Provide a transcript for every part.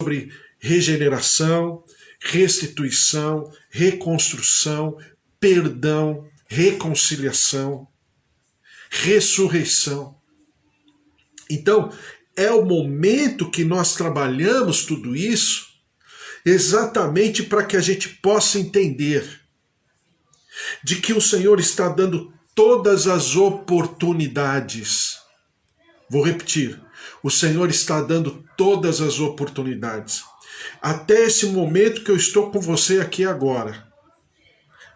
sobre regeneração, restituição, reconstrução, perdão, reconciliação, ressurreição. Então, é o momento que nós trabalhamos tudo isso exatamente para que a gente possa entender de que o Senhor está dando todas as oportunidades. Vou repetir, o Senhor está dando todas as oportunidades. Até esse momento que eu estou com você aqui agora.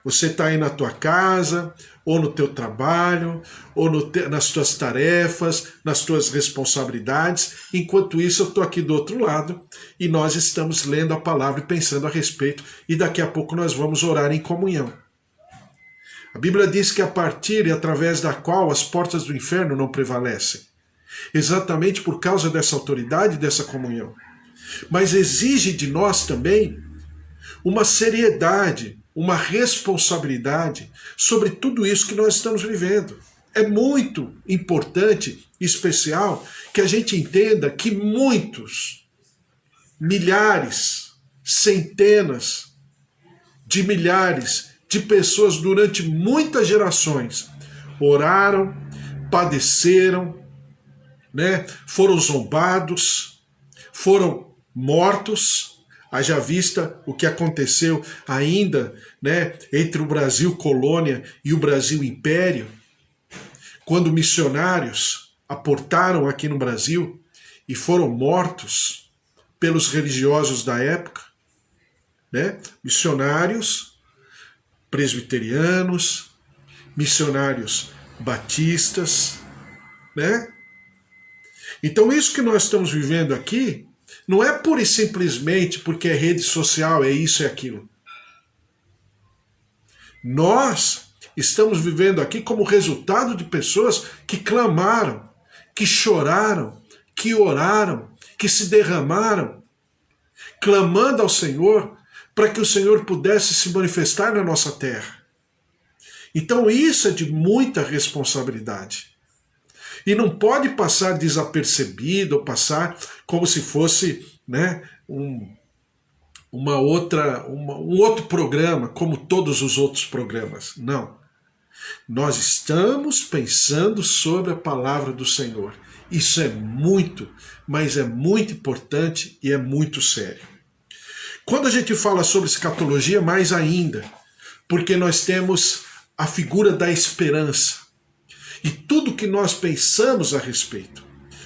Você está aí na tua casa, ou no teu trabalho, ou nas tuas tarefas, nas tuas responsabilidades. Enquanto isso, eu estou aqui do outro lado e nós estamos lendo a palavra e pensando a respeito. E daqui a pouco nós vamos orar em comunhão. A Bíblia diz que a partir e através da qual as portas do inferno não prevalecem. Exatamente por causa dessa autoridade, dessa comunhão. Mas exige de nós também uma seriedade, uma responsabilidade sobre tudo isso que nós estamos vivendo. É muito importante e especial que a gente entenda que muitos, milhares, centenas de milhares de pessoas durante muitas gerações oraram, padeceram, foram zombados, foram mortos. Haja vista o que aconteceu ainda entre o Brasil colônia e o Brasil império, quando missionários aportaram aqui no Brasil e foram mortos pelos religiosos da época, missionários presbiterianos, missionários batistas, Então isso que nós estamos vivendo aqui não é pura e simplesmente porque é rede social, é isso e aquilo. Nós estamos vivendo aqui como resultado de pessoas que clamaram, que choraram, que oraram, que se derramaram, clamando ao Senhor para que o Senhor pudesse se manifestar na nossa terra. Então isso é de muita responsabilidade. E não pode passar desapercebido ou passar como se fosse um outro programa, como todos os outros programas. Não. Nós estamos pensando sobre a palavra do Senhor. Isso é muito, mas é muito importante e é muito sério. Quando a gente fala sobre escatologia, mais ainda, porque nós temos a figura da esperança. E tudo que nós pensamos a respeito.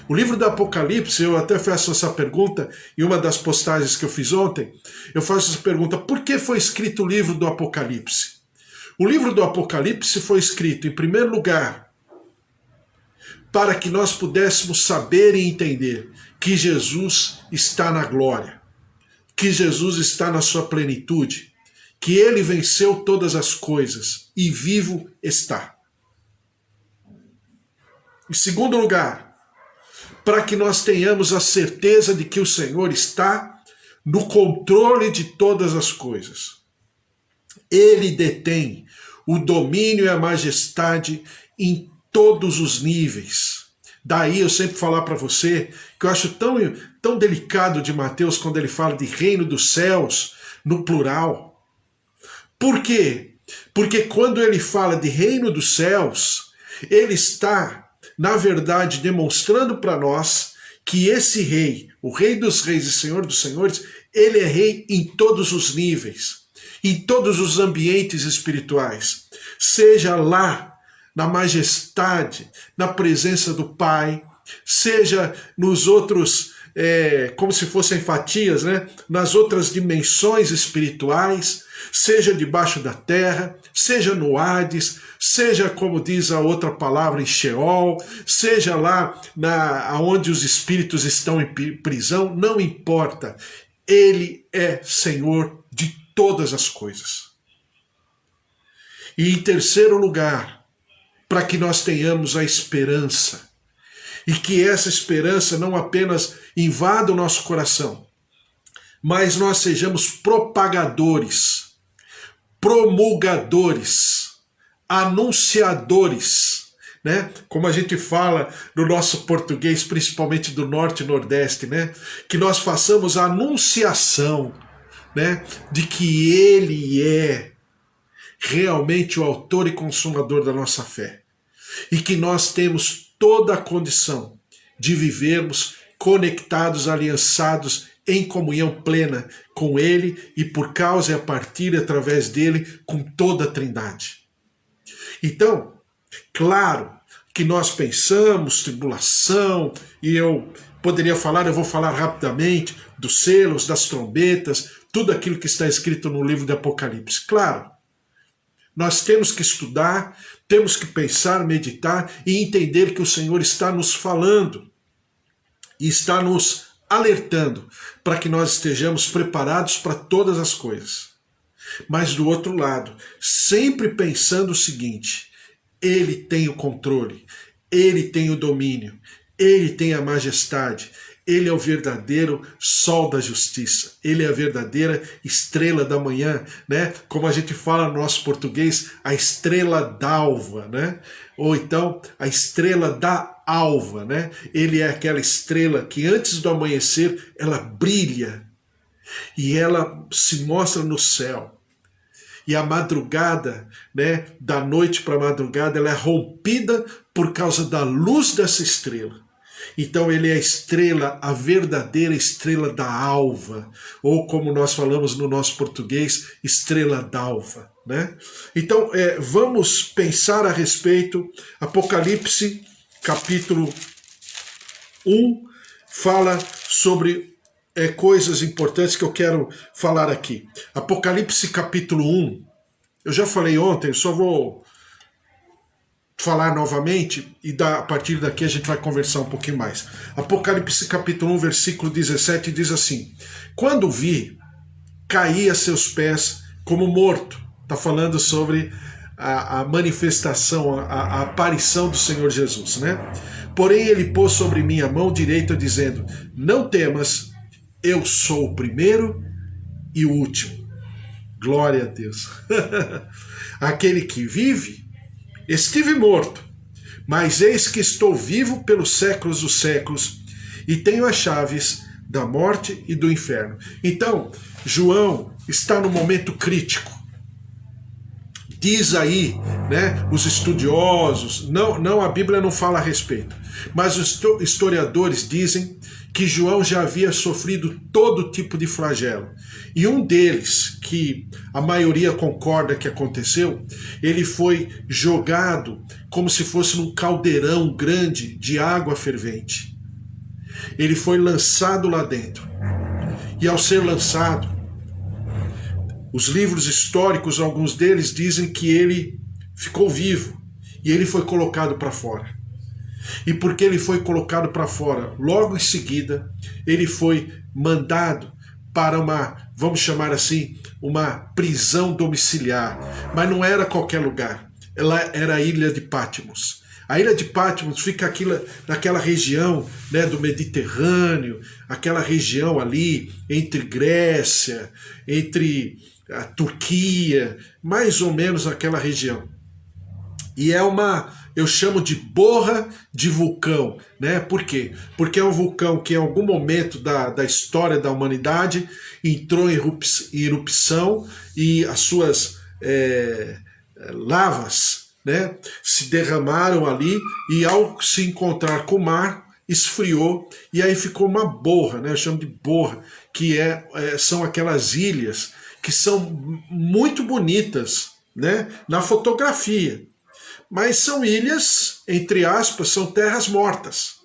O livro do Apocalipse, eu até faço essa pergunta em uma das postagens que eu fiz ontem, eu faço essa pergunta, por que foi escrito o livro do Apocalipse? O livro do Apocalipse foi escrito, em primeiro lugar, para que nós pudéssemos saber e entender que Jesus está na glória, que Jesus está na sua plenitude, que ele venceu todas as coisas e vivo está. Em segundo lugar, para que nós tenhamos a certeza de que o Senhor está no controle de todas as coisas. Ele detém o domínio e a majestade em todos os níveis. Daí eu sempre falar para você que eu acho tão delicado de Mateus quando ele fala de reino dos céus no plural. Por quê? Porque quando ele fala de reino dos céus, ele está na verdade, demonstrando para nós que esse rei, o rei dos reis e senhor dos senhores, ele é rei em todos os níveis, em todos os ambientes espirituais. Seja lá na majestade, na presença do Pai, seja nos outros, como se fossem fatias, nas outras dimensões espirituais, seja debaixo da terra, seja no Hades, seja, como diz a outra palavra, em Sheol, seja lá onde os espíritos estão em prisão, não importa. Ele é Senhor de todas as coisas. E em terceiro lugar, para que nós tenhamos a esperança, e que essa esperança não apenas invada o nosso coração, mas nós sejamos propagadores, promulgadores, anunciadores né? Como a gente fala no nosso português, principalmente do Norte e Nordeste, né? Que nós façamos a anunciação, né? De que Ele é realmente o autor e consumador da nossa fé. E que nós temos toda a condição de vivermos conectados, aliançados, em comunhão plena com Ele e por causa e a partir e através dele com toda a Trindade. Então, claro que nós pensamos tribulação, e eu poderia falar, eu vou falar rapidamente, dos selos, das trombetas, tudo aquilo que está escrito no livro de Apocalipse. Claro, nós temos que estudar, temos que pensar, meditar e entender que o Senhor está nos falando e está nos alertando para que nós estejamos preparados para todas as coisas. Mas do outro lado, sempre pensando o seguinte: Ele tem o controle, Ele tem o domínio, Ele tem a majestade, Ele é o verdadeiro sol da justiça, Ele é a verdadeira estrela da manhã, né? Como a gente fala no nosso português, a estrela d'alva, né? Ou então a estrela da alva, né? Ele é aquela estrela que antes do amanhecer ela brilha e ela se mostra no céu. E a madrugada, né, da noite para a madrugada, ela é rompida por causa da luz dessa estrela. Então ele é a estrela, a verdadeira estrela da alva, ou como nós falamos no nosso português, estrela d'alva, né? Então vamos pensar a respeito. Apocalipse capítulo 1 fala sobre coisas importantes que eu quero falar aqui. Apocalipse capítulo 1, eu já falei ontem, eu só vou falar novamente e a partir daqui a gente vai conversar um pouquinho mais. Apocalipse capítulo 1, versículo 17 diz assim: quando vi, caí a seus pés como morto. Está falando sobre a manifestação, a aparição do Senhor Jesus, né? Porém ele pôs sobre mim a mão direita dizendo: não temas, eu sou o primeiro e o último. Glória a Deus. Aquele que vive, estive morto, mas eis que estou vivo pelos séculos dos séculos e tenho as chaves da morte e do inferno. Então, João está no momento crítico. Diz aí, né, os estudiosos, não, a Bíblia não fala a respeito, mas os historiadores dizem que João já havia sofrido todo tipo de flagelo. E um deles, que a maioria concorda que aconteceu, ele foi jogado como se fosse num caldeirão grande de água fervente. Ele foi lançado lá dentro. E ao ser lançado, os livros históricos, alguns deles dizem que ele ficou vivo e ele foi colocado para fora. E porque ele foi colocado para fora, logo em seguida, ele foi mandado para uma, vamos chamar assim, uma prisão domiciliar. Mas não era qualquer lugar, ela era a ilha de Patmos. A ilha de Patmos fica naquela região, né, do Mediterrâneo, aquela região ali entre Grécia, entre a Turquia, mais ou menos aquela região. E é eu chamo de borra de vulcão, né? Por quê? Porque é um vulcão que em algum momento da história da humanidade entrou em erupção e as suas lavas, né, se derramaram ali e ao se encontrar com o mar, esfriou e aí ficou uma borra, né? Eu chamo de borra, que são aquelas ilhas que são muito bonitas, né, na fotografia. Mas são ilhas, entre aspas, são terras mortas,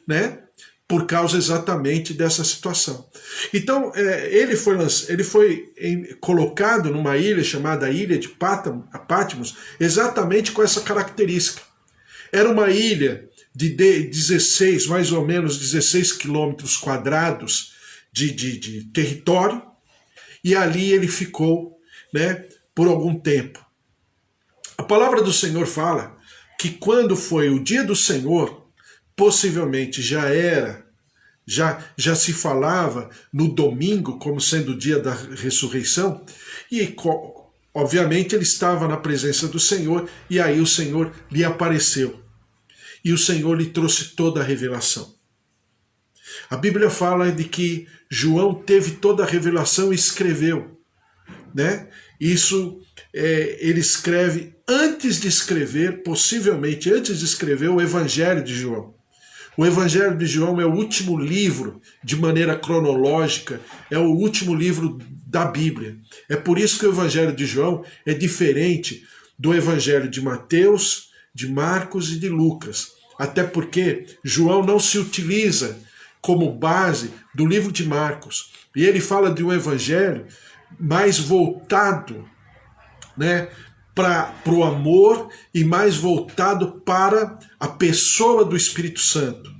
né? Por causa exatamente dessa situação. Então, ele foi colocado numa ilha chamada Ilha de Patmos, exatamente com essa característica. Era uma ilha de 16, mais ou menos 16 quilômetros quadrados de território, e ali ele ficou, né, por algum tempo. A palavra do Senhor fala que quando foi o dia do Senhor, possivelmente já se falava no domingo como sendo o dia da ressurreição, e obviamente ele estava na presença do Senhor, e aí o Senhor lhe apareceu. e o Senhor lhe trouxe toda a revelação. A Bíblia fala de que João teve toda a revelação e escreveu, né? Isso ele escreve antes de escrever, possivelmente antes de escrever o Evangelho de João. O Evangelho de João é o último livro, de maneira cronológica, é o último livro da Bíblia. É por isso que o Evangelho de João é diferente do Evangelho de Mateus, de Marcos e de Lucas. Até porque João não se utiliza como base do livro de Marcos. E ele fala de um evangelho mais voltado, né, para o amor e mais voltado para a pessoa do Espírito Santo.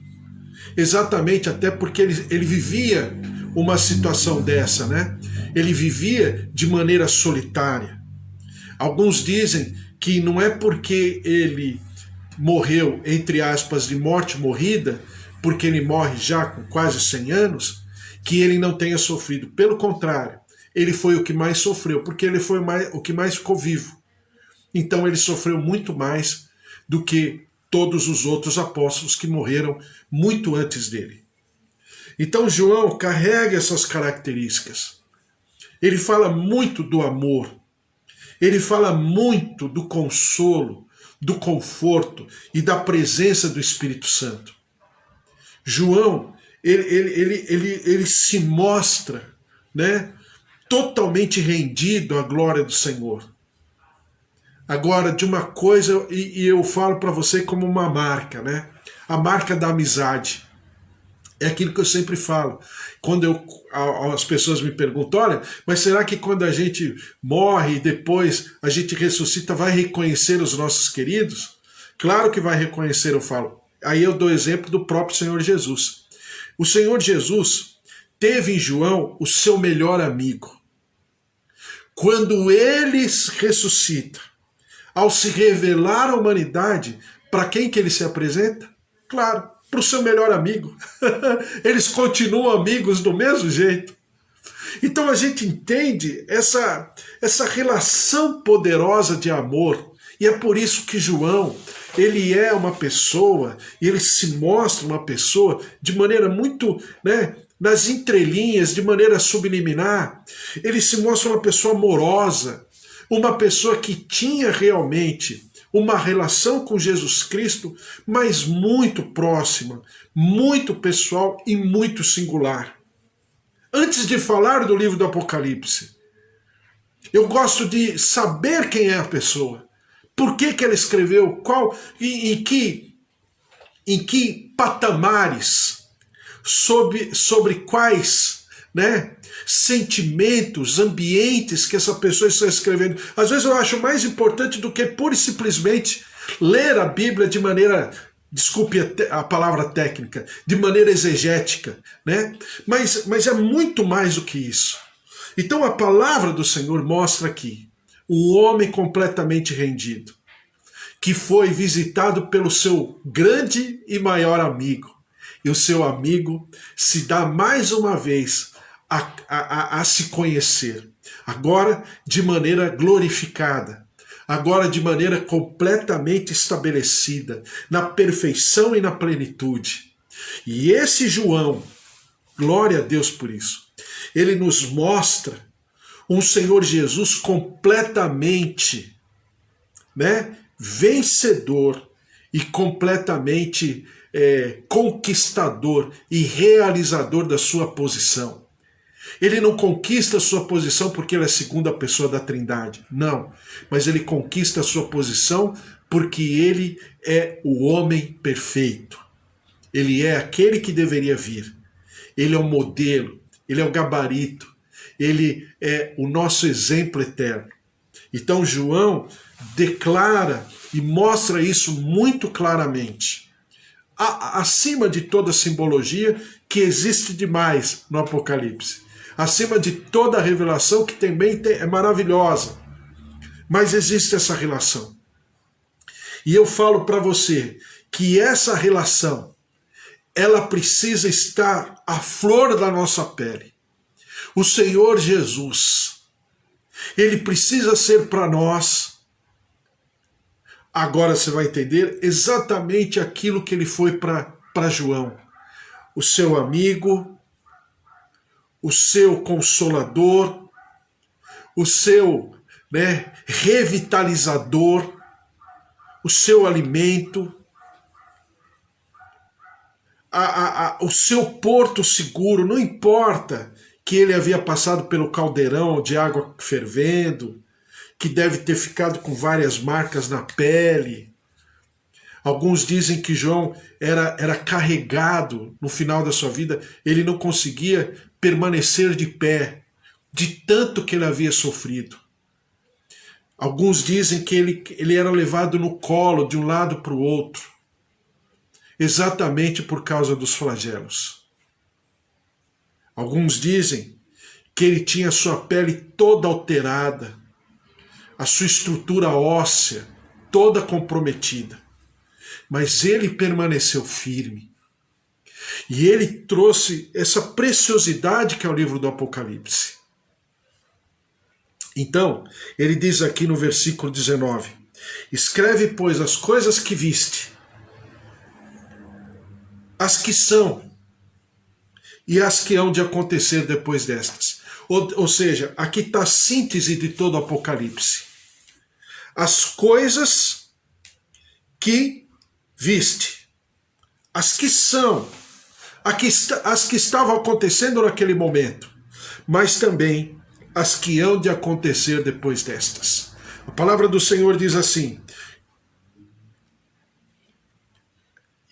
Exatamente, até porque ele vivia uma situação dessa, né? Ele vivia de maneira solitária. Alguns dizem que não é porque ele morreu, entre aspas, de morte morrida, porque ele morre já com quase 100 anos, que ele não tenha sofrido. Pelo contrário, ele foi o que mais sofreu, porque ele foi o que mais ficou vivo. Então ele sofreu muito mais do que todos os outros apóstolos que morreram muito antes dele. Então João carrega essas características. Ele fala muito do amor, ele fala muito do consolo, do conforto e da presença do Espírito Santo. João, ele se mostra, né, totalmente rendido à glória do Senhor. Agora, de uma coisa, e eu falo para você como uma marca, né? A marca da amizade. É aquilo que eu sempre falo. Quando as pessoas me perguntam, olha, mas será que quando a gente morre e depois a gente ressuscita, vai reconhecer os nossos queridos? Claro que vai reconhecer, eu falo. Aí eu dou exemplo do próprio Senhor Jesus. O Senhor Jesus teve em João o seu melhor amigo. Quando ele ressuscita, ao se revelar à humanidade, para quem que ele se apresenta? Claro, para o seu melhor amigo. Eles continuam amigos do mesmo jeito. Então a gente entende essa relação poderosa de amor. E é por isso que João, ele é uma pessoa, e ele se mostra uma pessoa de maneira muito, né, nas entrelinhas, de maneira subliminar. Ele se mostra uma pessoa amorosa, uma pessoa que tinha realmente uma relação com Jesus Cristo, mas muito próxima, muito pessoal e muito singular. Antes de falar do livro do Apocalipse, eu gosto de saber quem é a pessoa. Por que ela escreveu? Qual, em que patamares, sobre quais, né, sentimentos, ambientes que essa pessoa está escrevendo. Às vezes eu acho mais importante do que pura e simplesmente ler a Bíblia de maneira, desculpe a palavra técnica, de maneira exegética, né? Mas é muito mais do que isso. Então a palavra do Senhor mostra aqui um homem completamente rendido, que foi visitado pelo seu grande e maior amigo. E o seu amigo se dá mais uma vez a se conhecer. Agora de maneira glorificada. Agora de maneira completamente estabelecida, na perfeição e na plenitude. E esse João, glória a Deus por isso, ele nos mostra um Senhor Jesus completamente, né, vencedor e completamente conquistador e realizador da sua posição. Ele não conquista a sua posição porque ele é a segunda pessoa da Trindade, não. Mas ele conquista a sua posição porque ele é o homem perfeito. Ele é aquele que deveria vir. Ele é o modelo, ele é o gabarito, ele é o nosso exemplo eterno. Então João declara e mostra isso muito claramente. Acima de toda simbologia que existe demais no Apocalipse. Acima de toda a revelação que também é maravilhosa. Mas existe essa relação. E eu falo para você que essa relação, ela precisa estar à flor da nossa pele. O Senhor Jesus, ele precisa ser para nós Agora você vai entender exatamente aquilo que ele foi para João. O seu amigo, o seu consolador, o seu, revitalizador, o seu alimento, o seu porto seguro. Não importa que ele havia passado pelo caldeirão de água fervendo, que deve ter ficado com várias marcas na pele. Alguns dizem que João era carregado no final da sua vida, ele não conseguia permanecer de pé, de tanto que ele havia sofrido. Alguns dizem que ele era levado no colo de um lado para o outro, exatamente por causa dos flagelos. Alguns dizem que ele tinha sua pele toda alterada, a sua estrutura óssea toda comprometida. Mas ele permaneceu firme. E ele trouxe essa preciosidade que é o livro do Apocalipse. Então, ele diz aqui no versículo 19: escreve, pois, as coisas que viste, as que são e as que hão de acontecer depois destas. Ou seja, aqui está a síntese de todo o Apocalipse. As coisas que viste, as que são, as que estavam acontecendo naquele momento, mas também as que hão de acontecer depois destas. A palavra do Senhor diz assim,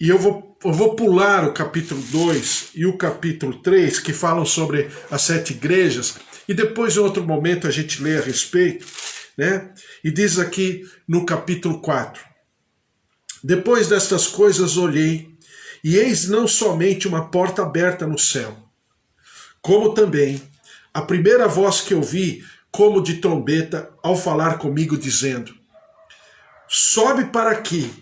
e eu vou pular o capítulo 2 e o capítulo 3, que falam sobre as 7 igrejas, e depois em outro momento a gente lê a respeito, E diz aqui no capítulo 4, depois destas coisas olhei, e eis não somente uma porta aberta no céu, como também a primeira voz que ouvi, como de trombeta, ao falar comigo, dizendo: sobe para aqui,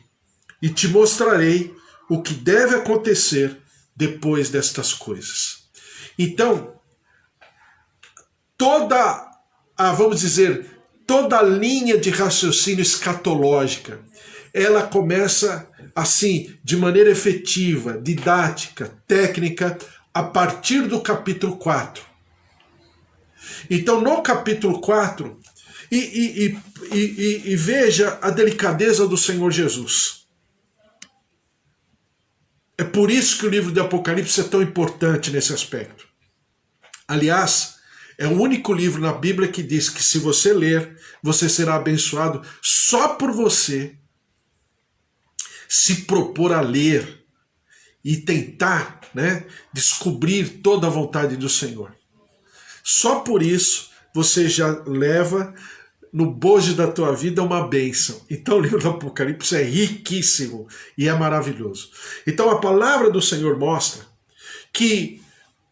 e te mostrarei o que deve acontecer depois destas coisas. Então, toda a linha de raciocínio escatológica, ela começa assim, de maneira efetiva, didática, técnica, a partir do capítulo 4. Então, no capítulo 4, e veja a delicadeza do Senhor Jesus. É por isso que o livro de Apocalipse é tão importante nesse aspecto. Aliás, é o único livro na Bíblia que diz que se você ler, você será abençoado só por você se propor a ler e tentar, descobrir toda a vontade do Senhor. Só por isso você já leva no bojo da tua vida uma bênção. Então o livro do Apocalipse é riquíssimo e é maravilhoso. Então a palavra do Senhor mostra que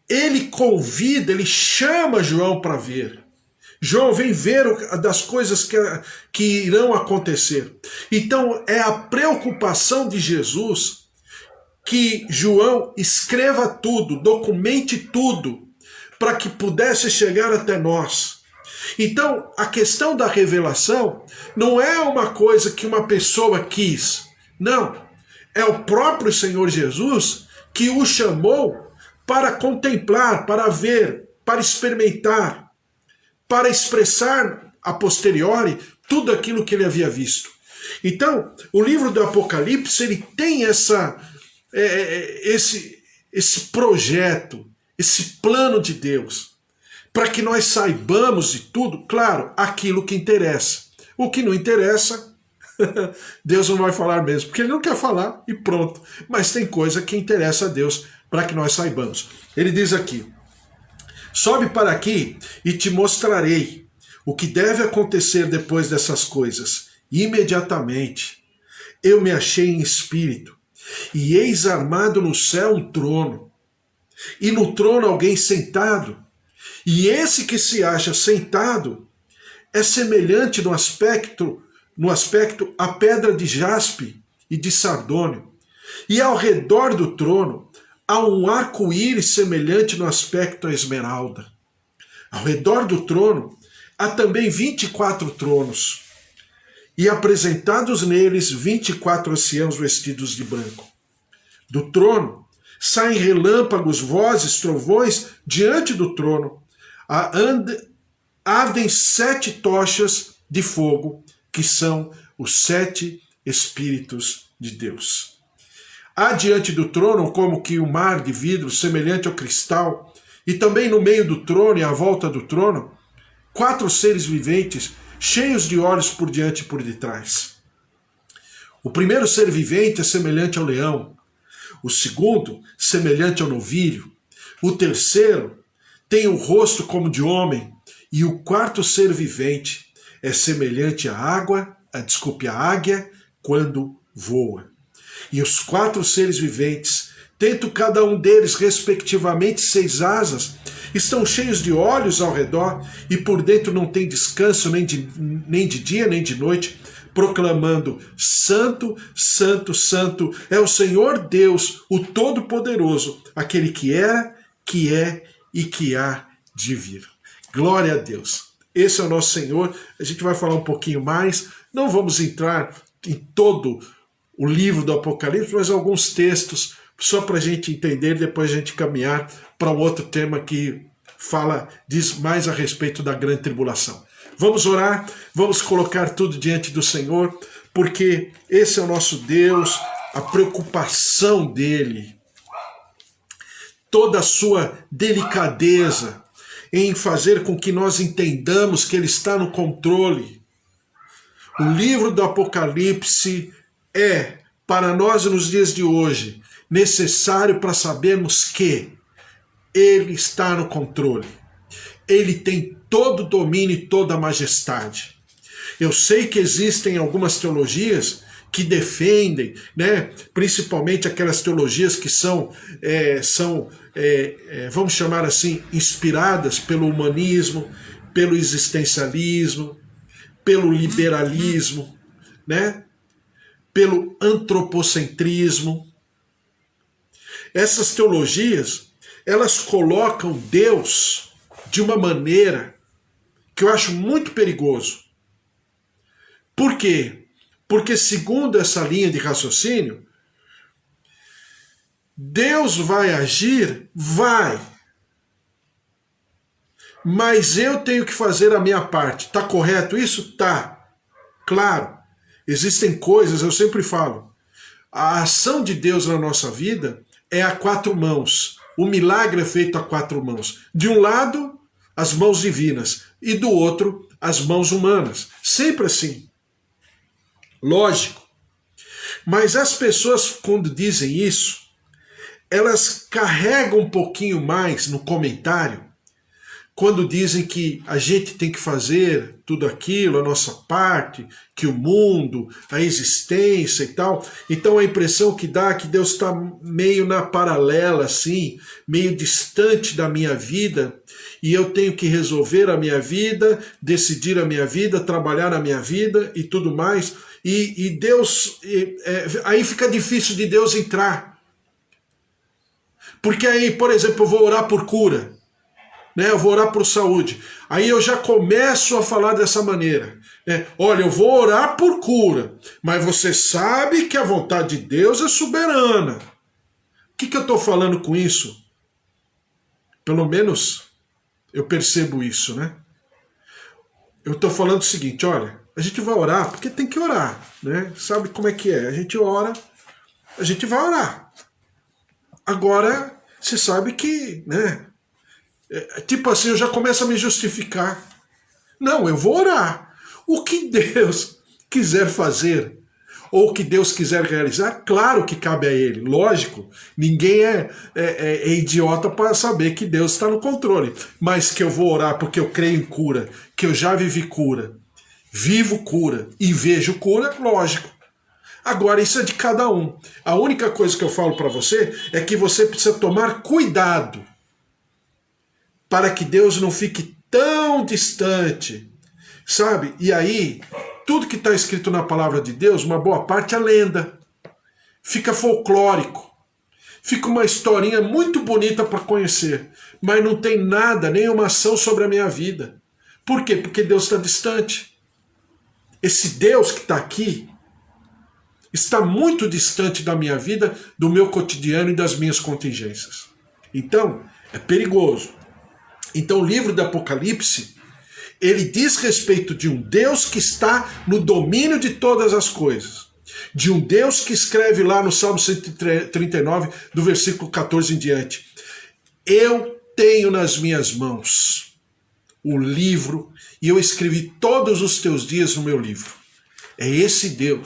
ele convida, ele chama João para ver. João vem ver das coisas que irão acontecer. Então é a preocupação de Jesus que João escreva tudo, documente tudo, para que pudesse chegar até nós. Então, a questão da revelação não é uma coisa que uma pessoa quis. Não. É o próprio Senhor Jesus que o chamou para contemplar, para ver, para experimentar, para expressar a posteriori tudo aquilo que ele havia visto. Então, o livro do Apocalipse, ele tem esse projeto, esse plano de Deus, para que nós saibamos de tudo, claro, aquilo que interessa. O que não interessa, Deus não vai falar mesmo, porque ele não quer falar e pronto. Mas tem coisa que interessa a Deus para que nós saibamos. Ele diz aqui: sobe para aqui e te mostrarei o que deve acontecer depois dessas coisas. E imediatamente eu me achei em espírito, e eis armado no céu um trono, e no trono alguém sentado, e esse que se acha sentado é semelhante no aspecto à pedra de jaspe e de sardônio, e ao redor do trono há um arco-íris semelhante no aspecto à esmeralda. Ao redor do trono há também 24 tronos, E apresentados neles 24 anciãos vestidos de branco. Do trono saem relâmpagos, vozes, trovões diante do trono. Ardem 7 tochas de fogo, que são os 7 Espíritos de Deus. Há diante do trono como que um mar de vidro semelhante ao cristal, e também no meio do trono e à volta do trono, 4 seres viventes, cheios de olhos por diante e por detrás. O primeiro ser vivente é semelhante ao leão, o segundo, semelhante ao novilho, o terceiro tem o rosto como de homem, e o quarto ser vivente é semelhante à águia quando voa. E os 4 seres viventes, tendo cada um deles respectivamente 6 asas, estão cheios de olhos ao redor, e por dentro não tem descanso nem de dia nem de noite, proclamando: Santo, Santo, Santo é o Senhor Deus, o Todo-Poderoso, aquele que era, que é e que há de vir. Glória a Deus. Esse é o nosso Senhor. A gente vai falar um pouquinho mais. Não vamos entrar em todo o livro do Apocalipse, mas alguns textos, só para a gente entender, depois a gente caminhar para um outro tema que diz mais a respeito da grande tribulação. Vamos orar, vamos colocar tudo diante do Senhor, porque esse é o nosso Deus, a preocupação dele, toda a sua delicadeza em fazer com que nós entendamos que ele está no controle. O livro do Apocalipse é, para nós nos dias de hoje, necessário para sabermos que ele está no controle. Ele tem todo o domínio e toda a majestade. Eu sei que existem algumas teologias que defendem, né, principalmente aquelas teologias que são vamos chamar assim, inspiradas pelo humanismo, pelo existencialismo, pelo liberalismo, né, pelo antropocentrismo. Essas teologias, elas colocam Deus de uma maneira que eu acho muito perigoso. Por quê? Porque, segundo essa linha de raciocínio, Deus vai agir? Vai. Mas eu tenho que fazer a minha parte. Está correto isso? Tá. Claro. Existem coisas, eu sempre falo, a ação de Deus na nossa vida é a 4 mãos. O milagre é feito a 4 mãos. De um lado, as mãos divinas, e do outro, as mãos humanas. Sempre assim. Lógico. Mas as pessoas, quando dizem isso, elas carregam um pouquinho mais no comentário, quando dizem que a gente tem que fazer tudo aquilo, a nossa parte, que o mundo, a existência e tal. Então a impressão que dá é que Deus está meio na paralela, assim, meio distante da minha vida, e eu tenho que resolver a minha vida, decidir a minha vida, trabalhar a minha vida e tudo mais. E Deus, aí fica difícil de Deus entrar. Porque aí, por exemplo, eu vou orar por cura, né? Eu vou orar por saúde. Aí eu já começo a falar dessa maneira, né? Olha, eu vou orar por cura, mas você sabe que a vontade de Deus é soberana. O que eu estou falando com isso? Pelo menos eu percebo isso, né? Eu estou falando o seguinte: olha, a gente vai orar porque tem que orar, né? Sabe como é que é? A gente ora, a gente vai orar. Agora, você sabe que, né? Tipo assim, eu já começo a me justificar. Não, eu vou orar. O que Deus quiser fazer, ou o que Deus quiser realizar, claro que cabe a Ele. Lógico, ninguém é idiota para saber que Deus está no controle. Mas que eu vou orar porque eu creio em cura, que eu já vivi cura, vivo cura e vejo cura, lógico. Agora, isso é de cada um. A única coisa que eu falo para você é que você precisa tomar cuidado para que Deus não fique tão distante, sabe? E aí, tudo que está escrito na palavra de Deus, uma boa parte é lenda. Fica folclórico. Fica uma historinha muito bonita para conhecer, mas não tem nada, nenhuma ação sobre a minha vida. Por quê? Porque Deus está distante. Esse Deus que está aqui está muito distante da minha vida, do meu cotidiano e das minhas contingências. Então, é perigoso. Então, o livro do Apocalipse, ele diz respeito de um Deus que está no domínio de todas as coisas. De um Deus que escreve lá no Salmo 139, do versículo 14 em diante: eu tenho nas minhas mãos o livro e eu escrevi todos os teus dias no meu livro. É esse Deus